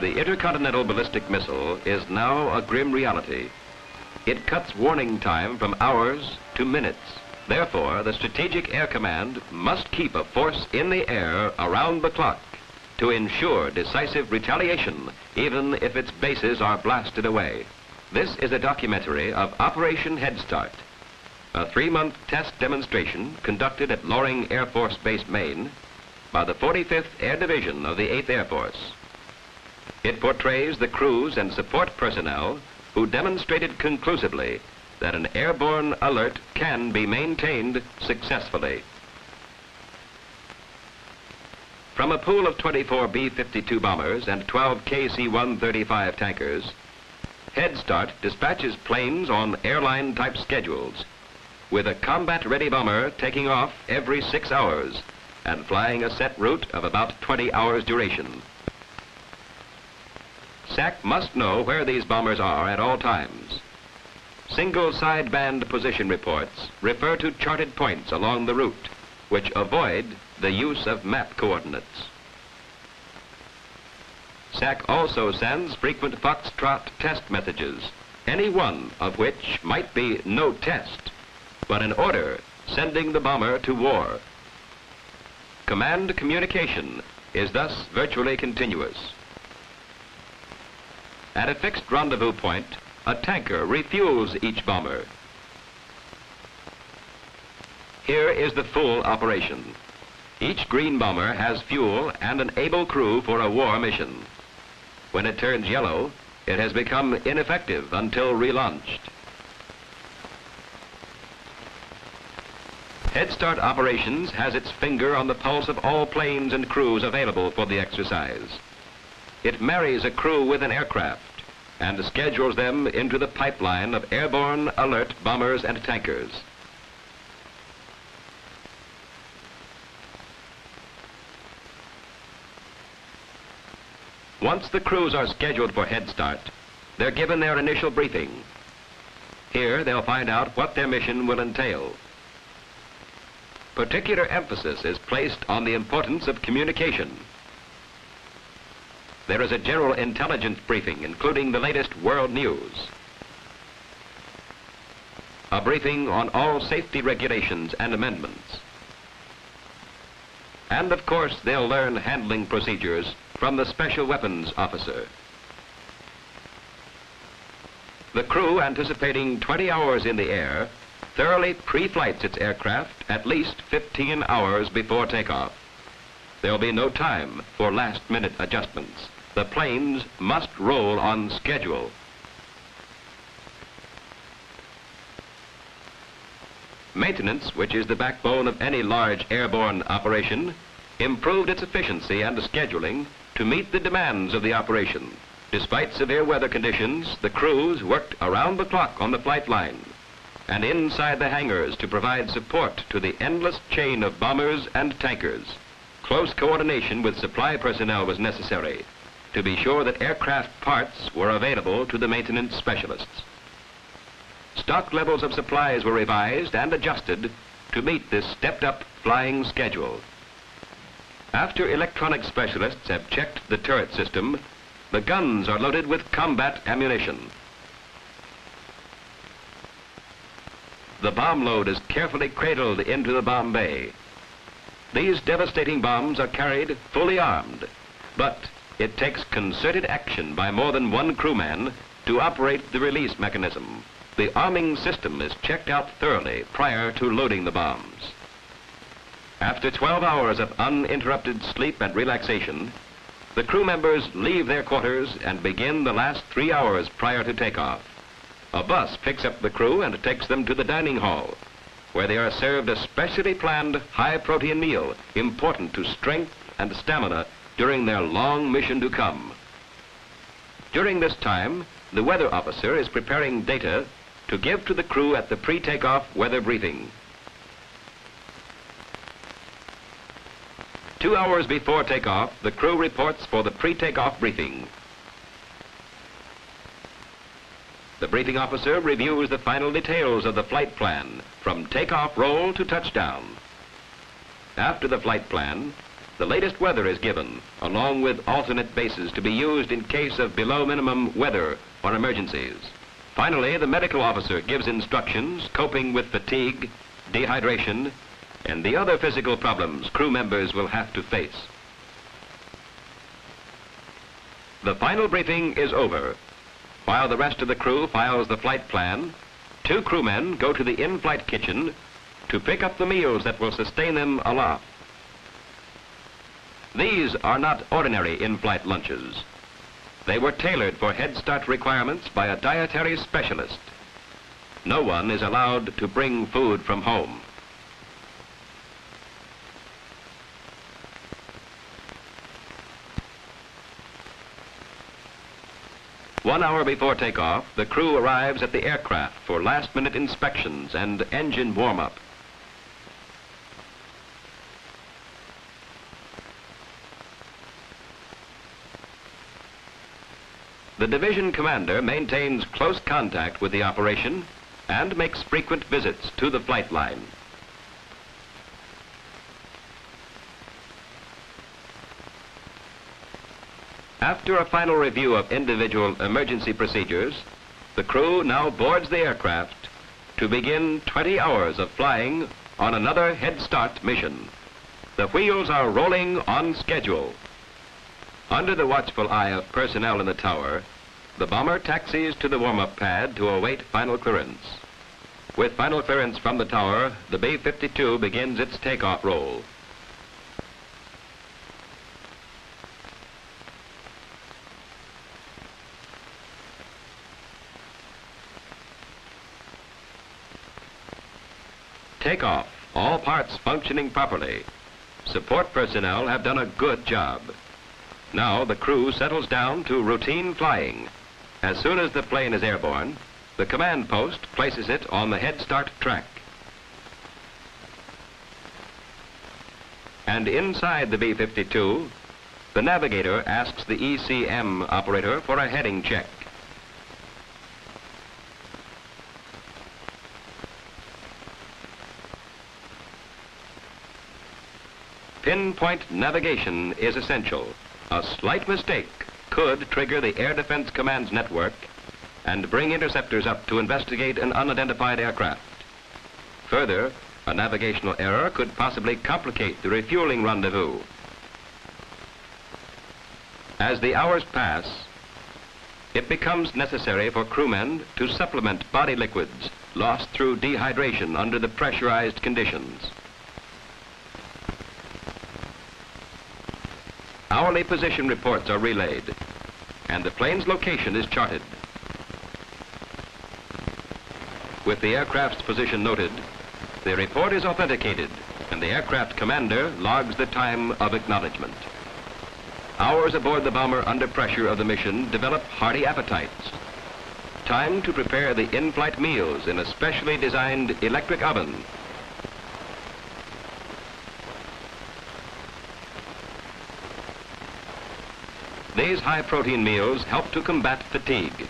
The intercontinental ballistic missile is now a grim reality. It cuts warning time from hours to minutes. Therefore, the Strategic Air Command must keep a force in the air around the clock to ensure decisive retaliation, even if its bases are blasted away. This is a documentary of Operation Headstart, a 3-month test demonstration conducted at Loring Air Force Base, Maine, by the 45th Air Division of the 8th Air Force. It portrays the crews and support personnel who demonstrated conclusively that an airborne alert can be maintained successfully. From a pool of 24 B-52 bombers and 12 KC-135 tankers, Headstart dispatches planes on airline-type schedules, with a combat-ready bomber taking off every 6 hours and flying a set route of about 20 hours duration. SAC must know where these bombers are at all times. Single sideband position reports refer to charted points along the route, which avoid the use of map coordinates. SAC also sends frequent foxtrot test messages, any one of which might be no test, but an order sending the bomber to war. Command communication is thus virtually continuous. At a fixed rendezvous point, a tanker refuels each bomber. Here is the full operation. Each green bomber has fuel and an able crew for a war mission. When it turns yellow, it has become ineffective until relaunched. Headstart Operations has its finger on the pulse of all planes and crews available for the exercise. It marries a crew with an aircraft and schedules them into the pipeline of airborne alert bombers and tankers. Once the crews are scheduled for Headstart, they're given their initial briefing. Here they'll find out what their mission will entail. Particular emphasis is placed on the importance of communication. There is a general intelligence briefing, including the latest world news. A briefing on all safety regulations and amendments. And of course, they'll learn handling procedures from the Special Weapons Officer. The crew, anticipating 20 hours in the air, thoroughly pre-flights its aircraft at least 15 hours before takeoff. There'll be no time for last-minute adjustments. The planes must roll on schedule. Maintenance, which is the backbone of any large airborne operation, improved its efficiency and scheduling to meet the demands of the operation. Despite severe weather conditions, the crews worked around the clock on the flight line and inside the hangars to provide support to the endless chain of bombers and tankers. Close coordination with supply personnel was necessary to be sure that aircraft parts were available to the maintenance specialists. Stock levels of supplies were revised and adjusted to meet this stepped-up flying schedule. After electronic specialists have checked the turret system, the guns are loaded with combat ammunition. The bomb load is carefully cradled into the bomb bay. These devastating bombs are carried fully armed, but it takes concerted action by more than one crewman to operate the release mechanism. The arming system is checked out thoroughly prior to loading the bombs. After 12 hours of uninterrupted sleep and relaxation, the crew members leave their quarters and begin the last 3 hours prior to takeoff. A bus picks up the crew and takes them to the dining hall, where they are served a specially planned high-protein meal important to strength and stamina during their long mission to come. During this time, the weather officer is preparing data to give to the crew at the pre-takeoff weather briefing. 2 hours before takeoff, the crew reports for the pre-takeoff briefing. The briefing officer reviews the final details of the flight plan, from takeoff roll to touchdown. After the flight plan, The latest weather is given, along with alternate bases to be used in case of below minimum weather or emergencies. Finally, the medical officer gives instructions coping with fatigue, dehydration, and the other physical problems crew members will have to face. The final briefing is over. While the rest of the crew files the flight plan, 2 crewmen go to the in-flight kitchen to pick up the meals that will sustain them aloft. These are not ordinary in-flight lunches. They were tailored for Headstart requirements by a dietary specialist. No one is allowed to bring food from home. One hour before takeoff, the crew arrives at the aircraft for last-minute inspections and engine warm-up. The division commander maintains close contact with the operation and makes frequent visits to the flight line. After a final review of individual emergency procedures, the crew now boards the aircraft to begin 20 hours of flying on another Headstart mission. The wheels are rolling on schedule. Under the watchful eye of personnel in the tower, the bomber taxis to the warm-up pad to await final clearance. With final clearance from the tower, the B-52 begins its takeoff roll. Takeoff, all parts functioning properly. Support personnel have done a good job. Now the crew settles down to routine flying. As soon as the plane is airborne, the command post places it on the Headstart track. And inside the B-52, the navigator asks the ECM operator for a heading check. Pinpoint navigation is essential. A slight mistake could trigger the Air Defense Command's network and bring interceptors up to investigate an unidentified aircraft. Further, a navigational error could possibly complicate the refueling rendezvous. As the hours pass, it becomes necessary for crewmen to supplement body liquids lost through dehydration under the pressurized conditions. Hourly position reports are relayed, and the plane's location is charted. With the aircraft's position noted, the report is authenticated, and the aircraft commander logs the time of acknowledgement. Hours aboard the bomber under pressure of the mission develop hearty appetites. Time to prepare the in-flight meals in a specially designed electric oven. These high-protein meals help to combat fatigue.